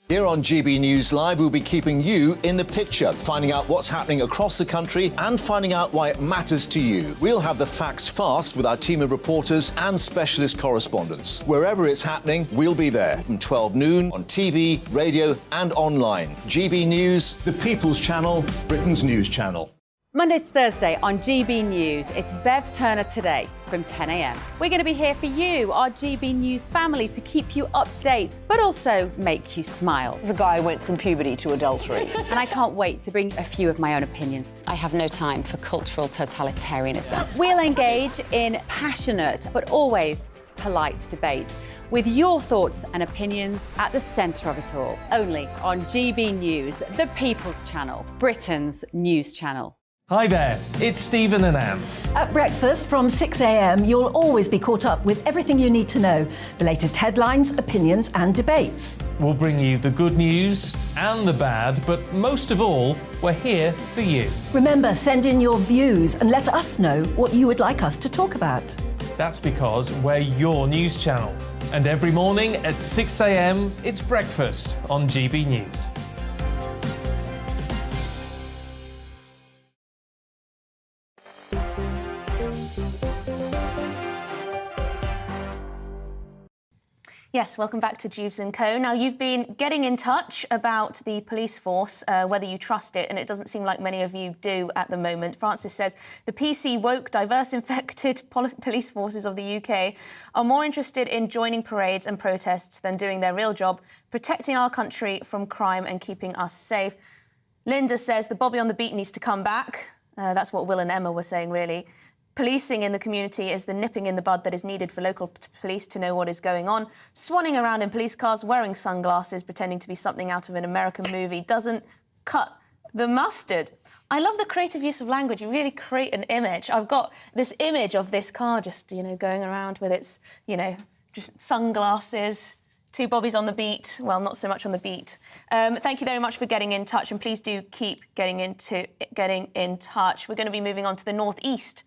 Here on GB News Live, we'll be keeping you in the picture, finding out what's happening across the country and finding out why it matters to you. We'll have the facts fast with our team of reporters and specialist correspondents. Wherever it's happening, we'll be there from 12 noon on TV, radio and online. GB News, the People's Channel, Britain's news channel. Monday to Thursday on GB News, it's Bev Turner Today from 10 a.m. We're going to be here for you, our GB News family, to keep you up to date, but also make you smile. As a guy who went from puberty to adultery. And I can't wait to bring a few of my own opinions. I have no time for cultural totalitarianism. We'll engage in passionate, but always polite debate, with your thoughts and opinions at the centre of it all. Only on GB News, the People's Channel, Britain's news channel. Hi there, it's Stephen and Anne. At breakfast from 6 a.m, you'll always be caught up with everything you need to know, the latest headlines, opinions and debates. We'll bring you the good news and the bad, but most of all, we're here for you. Remember, send in your views and let us know what you would like us to talk about. That's because we're your news channel. And every morning at 6 a.m, it's breakfast on GB News. Yes, welcome back to Dewbs & Co. Now, you've been getting in touch about the police force, whether you trust it, and it doesn't seem like many of you do at the moment. Francis says, the PC, woke, diverse, infected police forces of the UK are more interested in joining parades and protests than doing their real job, protecting our country from crime and keeping us safe. Linda says, the Bobby on the beat needs to come back. That's what Will and Emma were saying, really. Policing in the community is the nipping in the bud that is needed for local police to know what is going on. Swanning around in police cars, wearing sunglasses, pretending to be something out of an American movie doesn't cut the mustard. I love the creative use of language. You really create an image. I've got this image of this car just, you know, going around with its, you know, just sunglasses, two bobbies on the beat. Well, not so much on the beat. Thank you very much for getting in touch, and please do keep getting in touch. We're going to be moving on to the northeast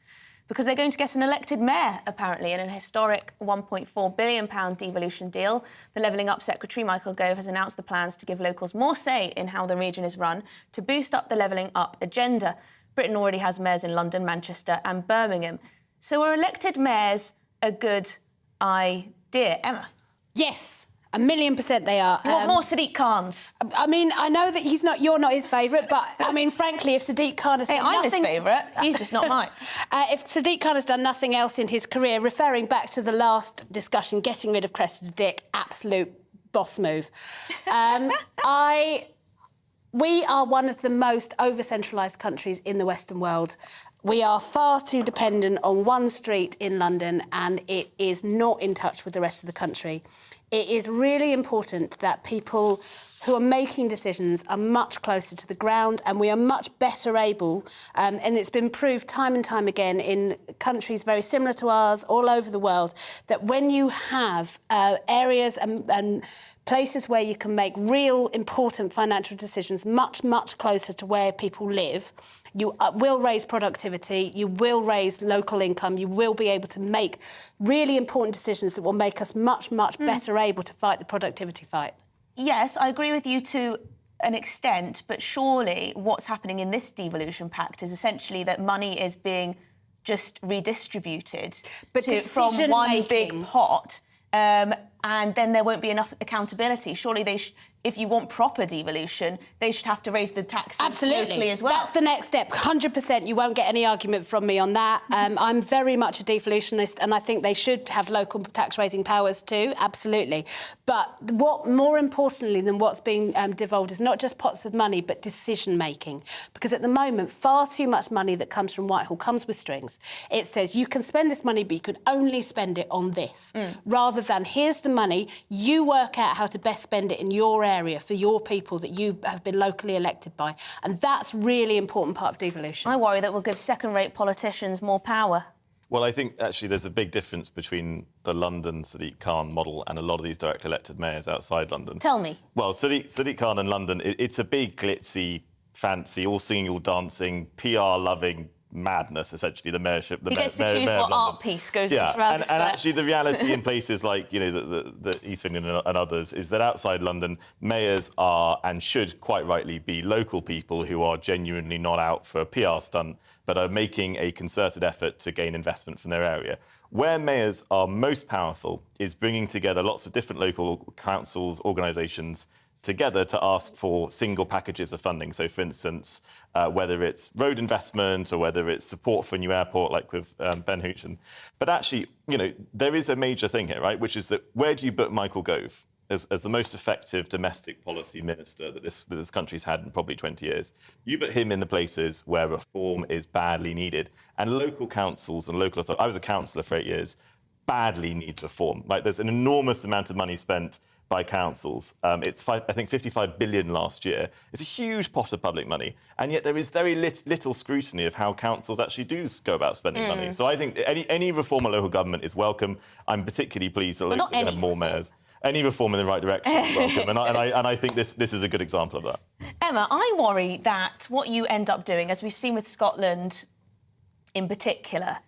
because they're going to get an elected mayor, apparently, in an historic £1.4 billion devolution deal. The Levelling Up Secretary, Michael Gove, has announced the plans to give locals more say in how the region is run to boost up the Levelling Up agenda. Britain already has mayors in London, Manchester and Birmingham. So are elected mayors a good idea? Emma? Yes. 1,000,000% they are. You want more Sadiq Khans? I mean, I know that you're not his favourite, but I mean, frankly, if Sadiq Khan has done I'm nothing... his favourite. He's just not mine. If Sadiq Khan has done nothing else in his career, referring back to the last discussion, getting rid of Cressida Dick, absolute boss move. We are one of the most over-centralised countries in the Western world. We are far too dependent on one street in London, and it is not in touch with the rest of the country. It is really important that people who are making decisions are much closer to the ground, and we are much better able, and it's been proved time and time again in countries very similar to ours all over the world, that when you have areas and places where you can make real important financial decisions much, much closer to where people live, you will raise productivity, you will raise local income, you will be able to make really important decisions that will make us much, much better able to fight the productivity fight. Yes, I agree with you to an extent, but surely what's happening in this devolution pact is essentially that money is being just redistributed from one big pot, and then there won't be enough accountability. Surely if you want proper devolution, they should have to raise the taxes locally as well. That's the next step. 100%, you won't get any argument from me on that. I'm very much a devolutionist, and I think they should have local tax-raising powers too, absolutely. But what more importantly than what's being devolved is not just pots of money, but decision-making. Because at the moment, far too much money that comes from Whitehall comes with strings. It says you can spend this money, but you can only spend it on this, rather than here's the money, you work out how to best spend it in your area for your people that you have been locally elected by. And that's really important part of devolution. I worry that we'll give second-rate politicians more power. Well, I think actually there's a big difference between the London Sadiq Khan model and a lot of these directly elected mayors outside London. Tell me. Well, Sadiq Khan in London, it's a big, glitzy, fancy, all singing, all dancing, PR-loving madness, essentially, the mayorship. He gets to choose what art piece goes around the square. And actually the reality in places like, you know, the East England and others is that outside London, mayors are and should quite rightly be local people who are genuinely not out for a PR stunt, but are making a concerted effort to gain investment from their area. Where mayors are most powerful is bringing together lots of different local councils, organisations, together to ask for single packages of funding. So, for instance, whether it's road investment or whether it's support for a new airport, like with Ben Hoochin. But actually, you know, there is a major thing here, right, which is that where do you put Michael Gove as the most effective domestic policy minister that this country's had in probably 20 years? You put him in the places where reform is badly needed. And local councils and local authorities, I was a councillor for 8 years, badly needs reform. Like, there's an enormous amount of money spent by councils. It's, I think, 55 billion last year. It's a huge pot of public money, and yet there is very little scrutiny of how councils actually do go about spending money. So I think any reform of local government is welcome. I'm particularly pleased that local have more mayors. Any reform in the right direction is welcome, and I think this is a good example of that. Emma, I worry that what you end up doing, as we've seen with Scotland in particular,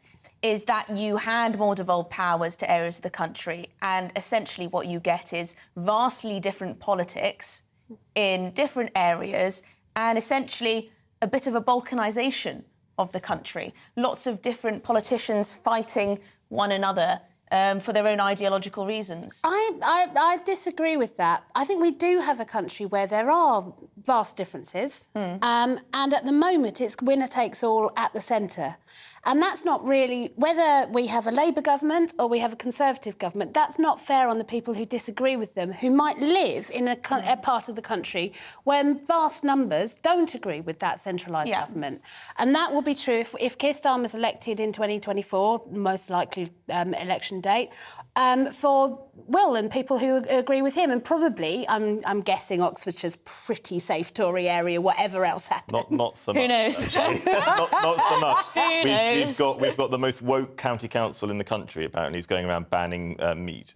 is that you hand more devolved powers to areas of the country, and essentially what you get is vastly different politics in different areas, and essentially a bit of a balkanisation of the country. Lots of different politicians fighting one another for their own ideological reasons. I disagree with that. I think we do have a country where there are vast differences. And at the moment, it's winner takes all at the centre. And that's not really, whether we have a Labour government or we have a Conservative government, that's not fair on the people who disagree with them, who might live in a part of the country where vast numbers don't agree with that centralised government. And that will be true if Keir Starmer's elected in 2024, most likely election date, for Will and people who agree with him. And probably, I'm guessing Oxfordshire's pretty safe Tory area, whatever else happens. Not so much. Who knows? not so much. Who knows? We've got the most woke county council in the country, apparently, who's going around banning meat.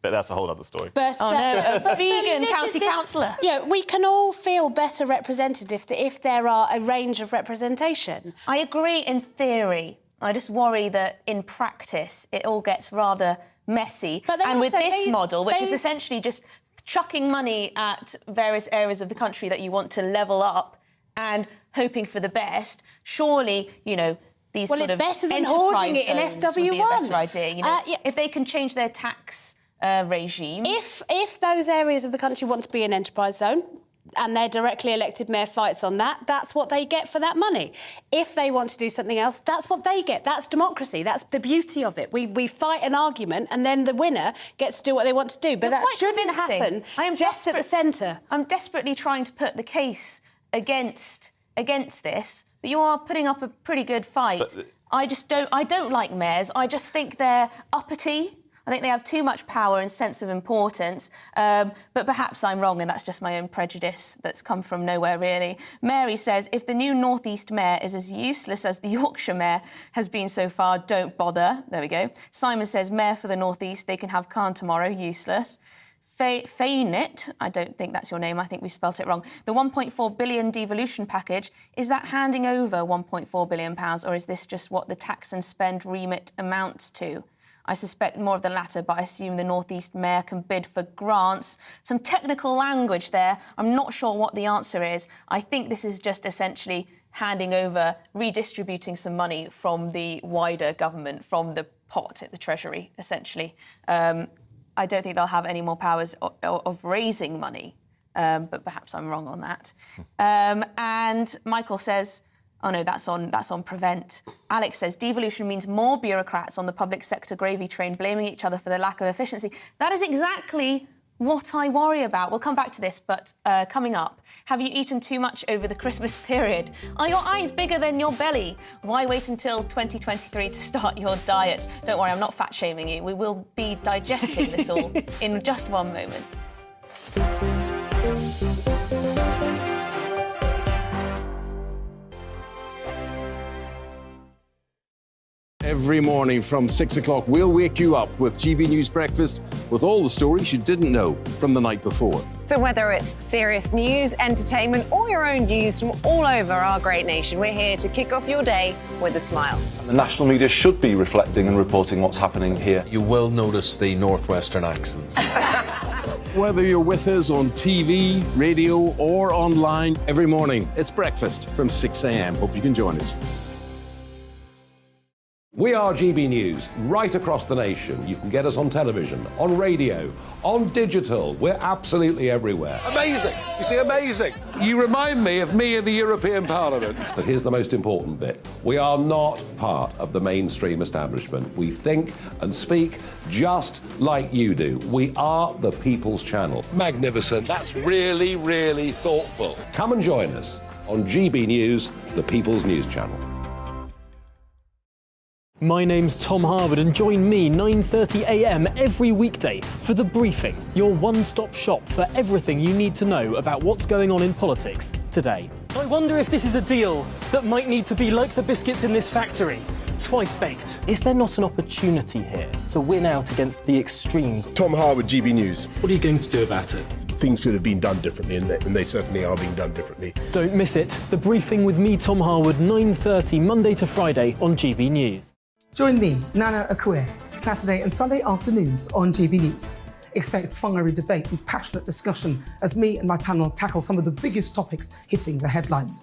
But that's a whole other story. But, a vegan county councillor. Yeah, we can all feel better represented if there are a range of representation. I agree in theory. I just worry that in practice it all gets rather messy. And with this model, which is essentially just chucking money at various areas of the country that you want to level up and hoping for the best, surely, you know, these sort of better than hoarding it in SW1 would be a better idea. You know, yeah. If they can change their tax regime. If those areas of the country want to be an enterprise zone, and their directly elected mayor fights on that, that's what they get for that money. If they want to do something else, that's what they get. That's democracy. That's the beauty of it. We fight an argument and then the winner gets to do what they want to do. But that shouldn't happen just at the centre. I'm desperately trying to put the case against this, but you are putting up a pretty good fight. I don't like mayors. I just think they're uppity. I think they have too much power and sense of importance, but perhaps I'm wrong and that's just my own prejudice that's come from nowhere, really. Mary says, if the new North East mayor is as useless as the Yorkshire mayor has been so far, don't bother. There we go. Simon says, mayor for the North East, they can have Khan tomorrow, useless. Faynit, I don't think that's your name, I think we spelt it wrong. The 1.4 billion devolution package, is that handing over £1.4 billion, or is this just what the tax and spend remit amounts to? I suspect more of the latter, but I assume the North East mayor can bid for grants. Some technical language there. I'm not sure what the answer is. I think this is just essentially handing over, redistributing some money from the wider government, from the pot at the Treasury, essentially. I don't think they'll have any more powers of raising money, but perhaps I'm wrong on that. And Michael says, oh no, that's on prevent. Alex says, devolution means more bureaucrats on the public sector gravy train blaming each other for the lack of efficiency. That is exactly what I worry about. We'll come back to this, but coming up, have you eaten too much over the Christmas period? Are your eyes bigger than your belly? Why wait until 2023 to start your diet? Don't worry, I'm not fat-shaming you. We will be digesting this all in just one moment. Every morning from 6 o'clock, we'll wake you up with GB News Breakfast with all the stories you didn't know from the night before. So whether it's serious news, entertainment, or your own views from all over our great nation, we're here to kick off your day with a smile. And the national media should be reflecting and reporting what's happening here. You will notice the northwestern accents. Whether you're with us on TV, radio, or online, every morning, it's breakfast from 6 a.m. Hope you can join us. We are GB News, right across the nation. You can get us on television, on radio, on digital. We're absolutely everywhere. Amazing! You see, amazing! You remind me of the European Parliament. But here's the most important bit. We are not part of the mainstream establishment. We think and speak just like you do. We are the People's Channel. Magnificent. That's really, really thoughtful. Come and join us on GB News, the People's News Channel. My name's Tom Harwood and join me 9:30 a.m. every weekday for The Briefing, your one-stop shop for everything you need to know about what's going on in politics today. I wonder if this is a deal that might need to be like the biscuits in this factory, twice baked. Is there not an opportunity here to win out against the extremes? Tom Harwood, GB News. What are you going to do about it? Things should have been done differently, and they certainly are being done differently. Don't miss it. The Briefing with me, Tom Harwood, 9:30 Monday to Friday on GB News. Join me, Nana Akue, Saturday and Sunday afternoons on GB News. Expect fiery debate and passionate discussion as me and my panel tackle some of the biggest topics hitting the headlines.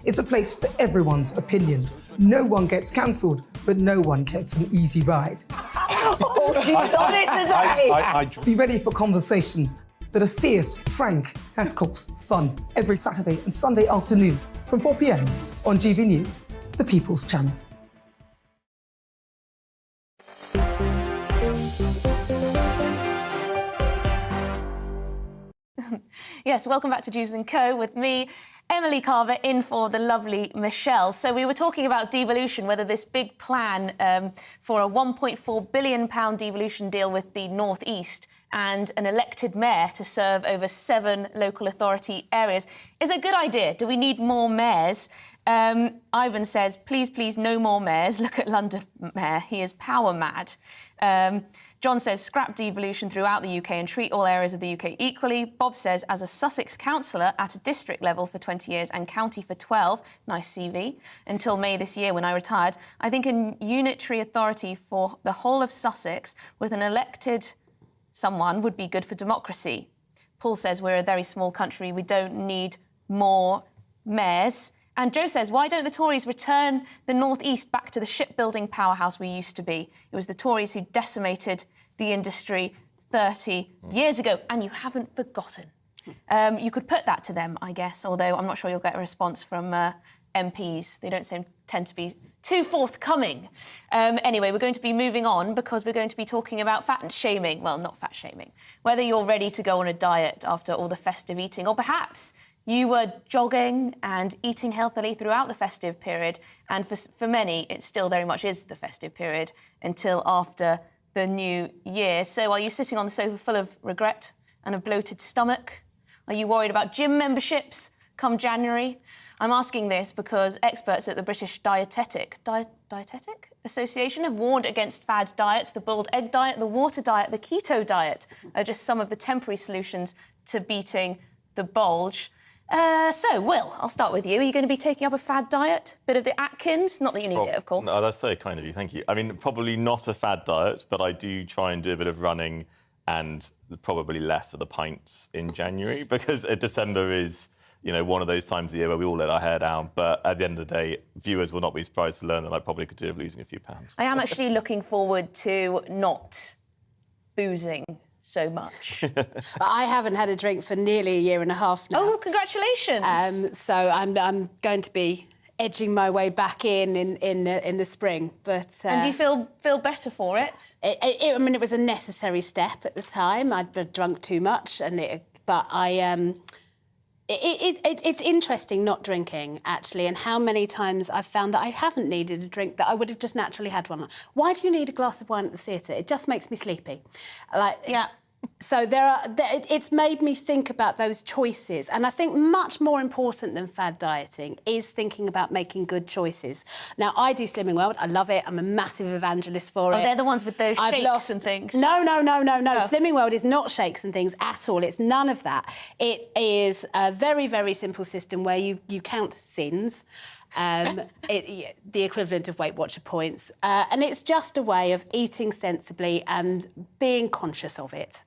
It's a place for everyone's opinion. No one gets cancelled, but no one gets an easy ride. Oh, she's on it today! Be ready for conversations that are fierce, frank, and of course, fun. Every Saturday and Sunday afternoon from 4 p.m. on GB News, the People's Channel. Yes, welcome back to Dewbs & Co. with me, Emily Carver, in for the lovely Michelle. So we were talking about devolution, whether this big plan for a £1.4 billion devolution deal with the North East and an elected mayor to serve over 7 local authority areas is a good idea. Do we need more mayors? Ivan says, please, please, no more mayors. Look at London mayor. He is power mad. John says, scrap devolution throughout the UK and treat all areas of the UK equally. Bob says, as a Sussex councillor at a district level for 20 years and county for 12, nice CV, until May this year when I retired, I think a unitary authority for the whole of Sussex with an elected someone would be good for democracy. Paul says, we're a very small country. We don't need more mayors. And Joe says, why don't the Tories return the North East back to the shipbuilding powerhouse we used to be? It was the Tories who decimated the industry 30 years ago, and you haven't forgotten. You could put that to them, I guess, although I'm not sure you'll get a response from MPs. They don't tend to be too forthcoming. Anyway, we're going to be moving on because we're going to be talking about fat shaming. Well, not fat shaming. Whether you're ready to go on a diet after all the festive eating, or perhaps you were jogging and eating healthily throughout the festive period, and for many, it still very much is the festive period until after the new year. So are you sitting on the sofa full of regret and a bloated stomach? Are you worried about gym memberships come January? I'm asking this because experts at the British Dietetic Association have warned against fad diets. The boiled egg diet, the water diet, the keto diet are just some of the temporary solutions to beating the bulge. So, Will, I'll start with you. Are you going to be taking up a fad diet? Bit of the Atkins? Not that you need it, of course. No, that's very kind of you, thank you. I mean, probably not a fad diet, but I do try and do a bit of running and probably less of the pints in January, because December is, you know, one of those times of the year where we all let our hair down. But at the end of the day, viewers will not be surprised to learn that I probably could do with losing a few pounds. I am actually looking forward to not boozing so much. I haven't had a drink for nearly a year and a half now. Oh, congratulations! So I'm going to be edging my way back in the spring. But and do you feel better for it? I mean, it was a necessary step at the time. I'd drunk too much, but it's interesting not drinking, actually, and how many times I've found that I haven't needed a drink, that I would have just naturally had one. Why do you need a glass of wine at the theatre? It just makes me sleepy. Yeah. So it's made me think about those choices. And I think much more important than fad dieting is thinking about making good choices. Now, I do Slimming World. I love it. I'm a massive evangelist for it. Oh, they're the ones with those shakes and things? No. Oh. Slimming World is not shakes and things at all. It's none of that. It is a very, very simple system where you count sins. The equivalent of Weight Watcher points. And it's just a way of eating sensibly and being conscious of it.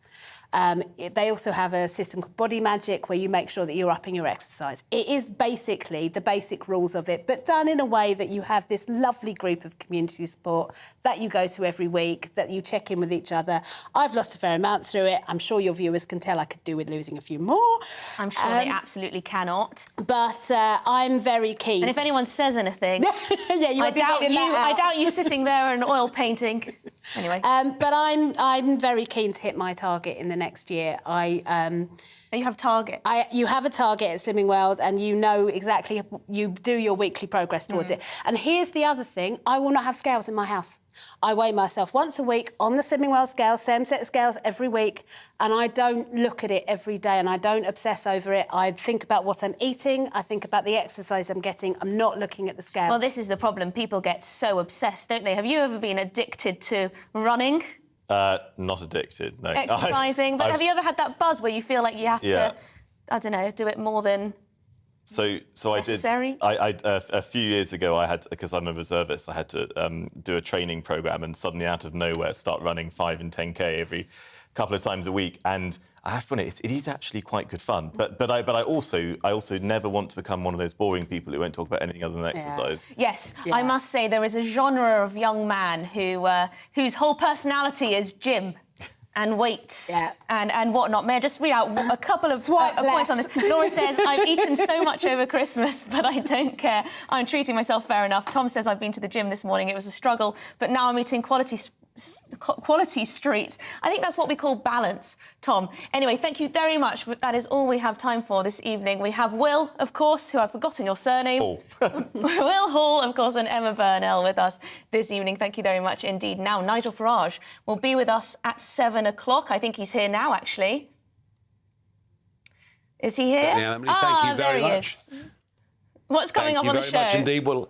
They also have a system called Body Magic where you make sure that you're upping your exercise. It is basically the basic rules of it, but done in a way that you have this lovely group of community support that you go to every week, that you check in with each other. I've lost a fair amount through it. I'm sure your viewers can tell I could do with losing a few more. I'm sure they absolutely cannot. But I'm very keen. And if anyone says anything, I doubt you sitting there and oil painting. Anyway. But I'm very keen to hit my target in the next year. You have a target? You have a target at Slimming World, and you know exactly, you do your weekly progress towards it. And here's the other thing, I will not have scales in my house. I weigh myself once a week on the Slimming World scale, same set of scales every week, and I don't look at it every day and I don't obsess over it. I think about what I'm eating, I think about the exercise I'm getting, I'm not looking at the scale. Well, this is the problem. People get so obsessed, don't they? Have you ever been addicted to running? Not addicted, no. Exercising, but have you ever had that buzz where you feel like you have to, I don't know, do it more than necessary? I did. A few years ago, I had, because I'm a reservist, I had to do a training programme and suddenly out of nowhere start running 5 and 10K every couple of times a week. And I have to admit, it is actually quite good fun. But I also never want to become one of those boring people who won't talk about anything other than exercise. Yes, I must say there is a genre of young man whose whole personality is gym. and weights and whatnot. May I just read out a couple of points on this? Laura says, I've eaten so much over Christmas, but I don't care. I'm treating myself fair enough. Tom says, I've been to the gym this morning. It was a struggle, but now I'm eating quality streets. I think that's what we call balance, Tom. Anyway, thank you very much. That is all we have time for this evening. We have Will, of course, who I've forgotten your surname. Will Hall, of course, and Emma Burnell with us this evening. Thank you very much indeed. Now, Nigel Farage will be with us at 7 o'clock. I think he's here now, actually. Is he here? Yeah, Emily, thank you very much. What's coming up on the show? Thank you very much indeed.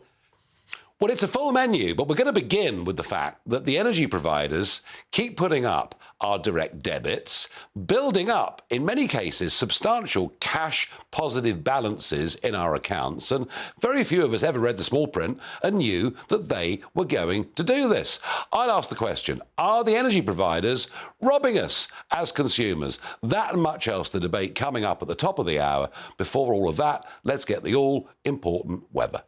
Well, it's a full menu, but we're going to begin with the fact that the energy providers keep putting up our direct debits, building up, in many cases, substantial cash-positive balances in our accounts, and very few of us ever read the small print and knew that they were going to do this. I'd ask the question, are the energy providers robbing us as consumers? That and much else to debate coming up at the top of the hour. Before all of that, let's get the all-important weather.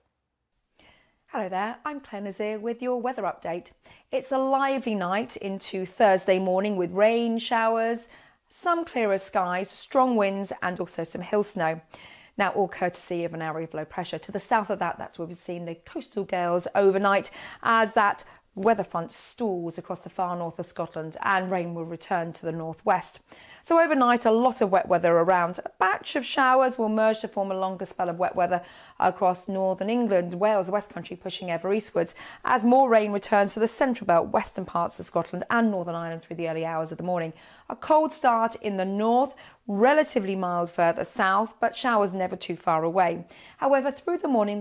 Hello there, I'm Claire Nazir with your weather update. It's a lively night into Thursday morning with rain, showers, some clearer skies, strong winds and also some hill snow. Now all courtesy of an area of low pressure. To the south of that, that's where we've seen the coastal gales overnight as that weather front stalls across the far north of Scotland and rain will return to the northwest. So overnight, a lot of wet weather around. A batch of showers will merge to form a longer spell of wet weather across northern England, Wales, the West Country pushing ever eastwards as more rain returns to the central belt, western parts of Scotland and Northern Ireland through the early hours of the morning. A cold start in the north, relatively mild further south, but showers never too far away. However, through the morning,